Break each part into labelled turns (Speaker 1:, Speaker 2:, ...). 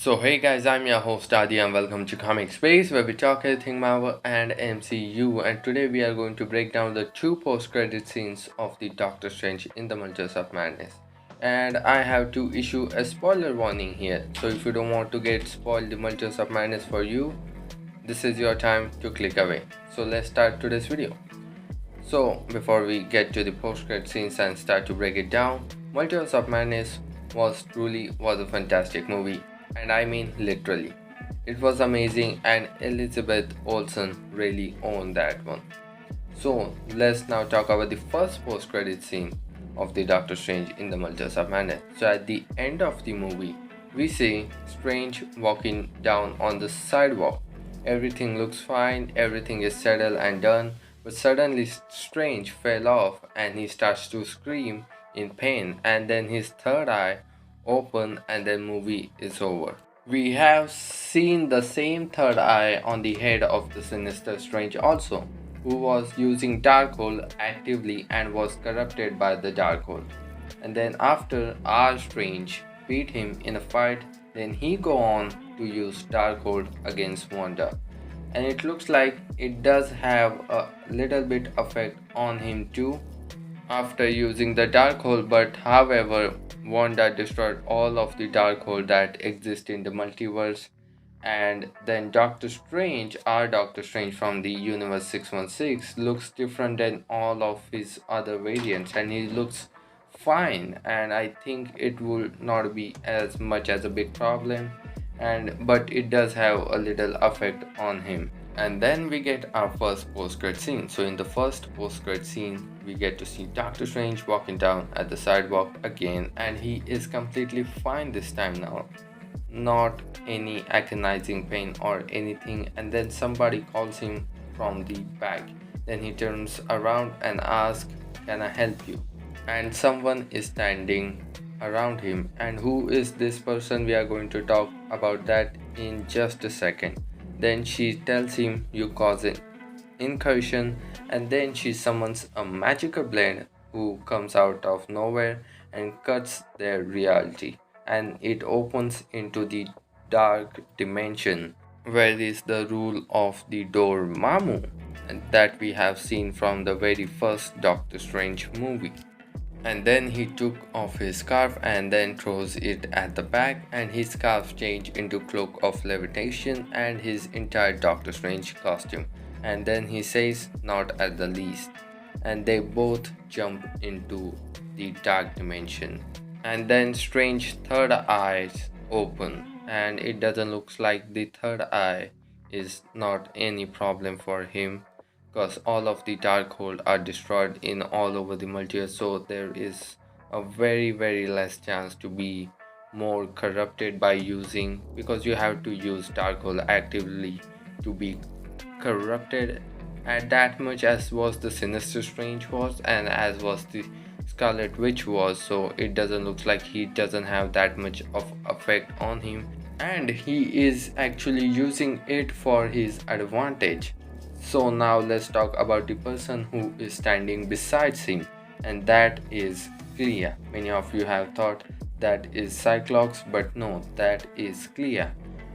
Speaker 1: So hey guys, I'm your host Adi and welcome to Comic Space where we talk everything Marvel and MCU, and today we are going to break down the two post-credit scenes of the Doctor Strange in the Multiverse of Madness. And I have to issue a spoiler warning here, so if you don't want to get spoiled the Multiverse of Madness for you, this is your time to click away. So let's start today's video. So before we get to the post-credit scenes and start to break it down, Multiverse of Madness was a fantastic movie, and I mean literally. It was amazing and Elizabeth Olsen really owned that one. So let's now talk about the first post-credit scene of the Doctor Strange in the Multiverse of Madness. So at the end of the movie, we see Strange walking down on the sidewalk. Everything looks fine, everything is settled and done, but suddenly Strange fell off and he starts to scream in pain, and then his third eye open and then movie is over. We have seen the same third eye on the head of the Sinister Strange also, who was using Darkhold actively and was corrupted by the Darkhold. And then after our Strange beat him in a fight, then he go on to use Darkhold against Wanda. And it looks like it does have a little bit effect on him too after using the Darkhold, but however Wanda destroyed all of the Darkhold that exist in the multiverse, and then our Doctor Strange from the Universe 616 looks different than all of his other variants, and he looks fine, and I think it will not be as much as a big problem, but it does have a little effect on him. And then we get our first post-credit scene. So in the first post-credit scene, we get to see Doctor Strange walking down at the sidewalk again, and he is completely fine this time now. Not any agonizing pain or anything. And then somebody calls him from the back. Then he turns around and asks, "Can I help you?" And someone is standing around him. And who is this person? We are going to talk about that in just a second. Then she tells him you cause an incursion, and then she summons a magical blade who comes out of nowhere and cuts their reality, and it opens into the dark dimension where is the rule of the Dormammu that we have seen from the very first Doctor Strange movie. And then he took off his scarf and then throws it at the back, and his scarf changed into cloak of levitation and his entire Doctor Strange costume. And then he says, "Not at the least." And they both jump into the dark dimension. And then Strange third eyes open, and it doesn't look like the third eye is not any problem for him, because all of the Darkhold are destroyed in all over the multiverse, so there is a very less chance to be more corrupted by using, because you have to use Darkhold actively to be corrupted at that much as was the Sinister Strange was and as was the Scarlet Witch was. So it doesn't look like he doesn't have that much of effect on him, and he is actually using it for his advantage. So now let's talk about the person who is standing besides him, and that is Clea. Many of you have thought that is Cyclops, but no, that is Clea.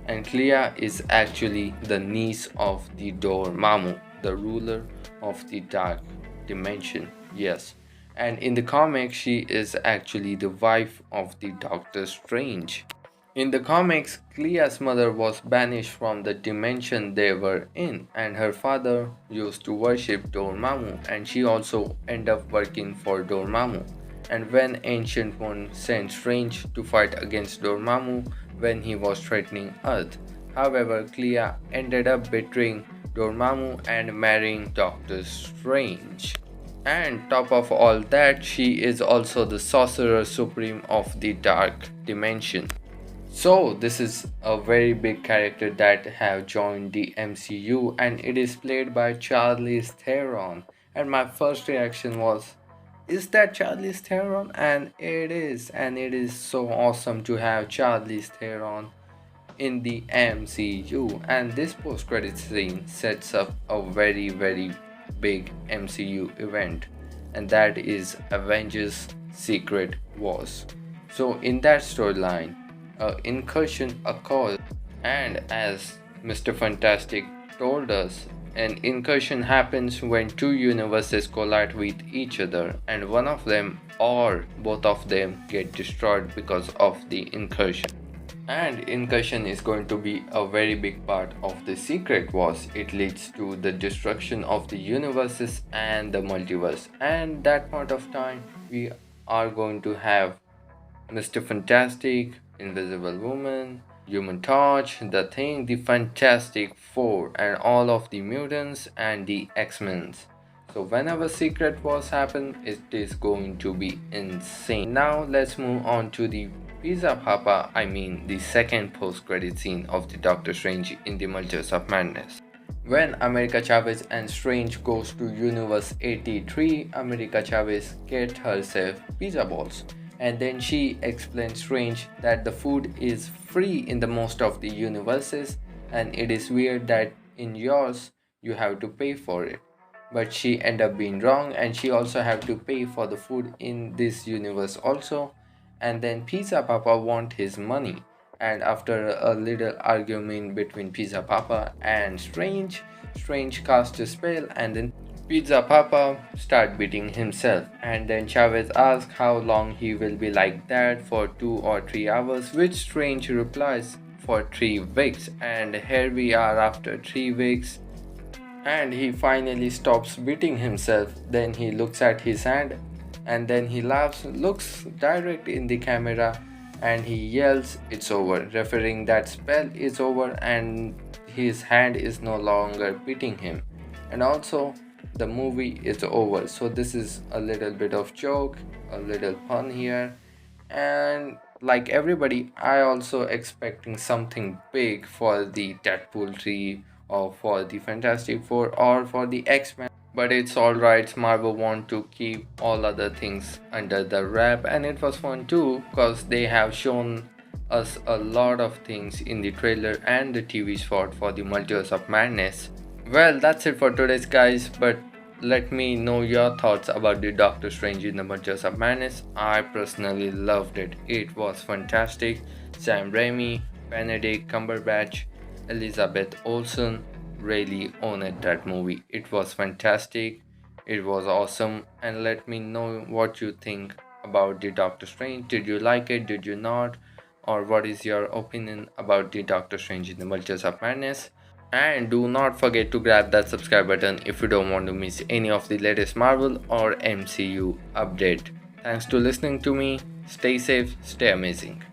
Speaker 1: And Clea is actually the niece of the Dormammu, the ruler of the dark dimension. Yes. And in the comics, she is actually the wife of the Doctor Strange. In the comics, Clea's mother was banished from the dimension they were in, and her father used to worship Dormammu, and she also ended up working for Dormammu. And when Ancient One sent Strange to fight against Dormammu when he was threatening Earth. However, Clea ended up betraying Dormammu and marrying Doctor Strange. And top of all that, she is also the Sorcerer Supreme of the Dark Dimension. So this is a very big character that have joined the MCU, and it is played by Charlize Theron. And my first reaction was, is that Charlize Theron? And it is so awesome to have Charlize Theron in the MCU. And this post-credit scene sets up a very big MCU event, and that is Avengers Secret Wars. So in that storyline, incursion occurs. And as Mr. Fantastic told us, an incursion happens when two universes collide with each other, and one of them or both of them get destroyed because of the incursion. And incursion is going to be a very big part of the Secret Wars. It leads to the destruction of the universes and the multiverse. And that point of time, we are going to have Mr. Fantastic, Invisible Woman, Human Torch, The Thing, the Fantastic Four, and all of the mutants and the X-Men. So whenever Secret Wars happen, it is going to be insane. Now let's move on to the Pizza Papa, the second post-credit scene of the Doctor Strange in the Multiverse of Madness. When America Chavez and Strange goes to Universe 83, America Chavez gets herself pizza balls, and then she explains Strange that the food is free in the most of the universes and it is weird that in yours you have to pay for it. But she end up being wrong and she also have to pay for the food in this universe also. And then Pizza Papa want his money, and after a little argument between Pizza Papa and Strange casts a spell and then Pizza Papa start beating himself, and then Chavez asks how long he will be like that, for 2 or 3 hours, which Strange replies for 3 weeks. And here we are after 3 weeks and he finally stops beating himself. Then he looks at his hand and then he laughs, looks direct in the camera and he yells it's over, referring that spell is over and his hand is no longer beating him. And also the movie is over. So this is a little bit of joke, a little pun here. And like everybody, I also expecting something big for the Deadpool 3 or for the Fantastic Four or for the X-Men. But it's alright, Marvel want to keep all other things under the wrap, and it was fun too because they have shown us a lot of things in the trailer and the TV spot for the Multiverse of Madness. Well, that's it for today's guys, but let me know your thoughts about the Doctor Strange in the Multiverse of Madness. I personally loved it. It was fantastic. Sam Raimi, Benedict Cumberbatch, Elizabeth Olsen really owned that movie. It was fantastic. It was awesome. And let me know what you think about the Doctor Strange. Did you like it? Did you not? Or what is your opinion about the Doctor Strange in the Multiverse of Madness? And do not forget to grab that subscribe button if you don't want to miss any of the latest Marvel or MCU update. Thanks to listening to me. Stay safe, stay amazing.